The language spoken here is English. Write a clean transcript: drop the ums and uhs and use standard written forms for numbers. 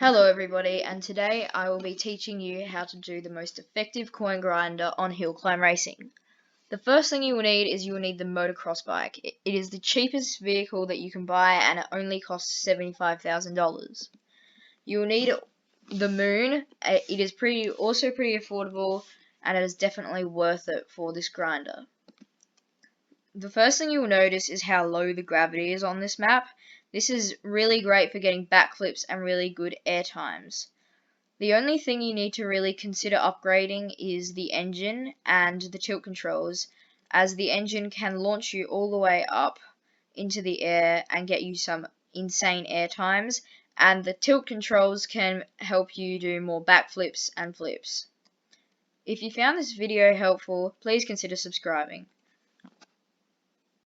Hello everybody, and today I will be teaching you how to do the most effective coin grinder on hill climb racing. The first thing you will need is the motocross bike. It is the cheapest vehicle that you can buy and it only costs $75,000. You will need the Moon. It is also pretty affordable and it is definitely worth it for this grinder. The first thing you will notice is how low the gravity is on this map. This is really great for getting backflips and really good air times. The only thing you need to really consider upgrading is the engine and the tilt controls, as the engine can launch you all the way up into the air and get you some insane air times, and the tilt controls can help you do more backflips and flips. If you found this video helpful, please consider subscribing.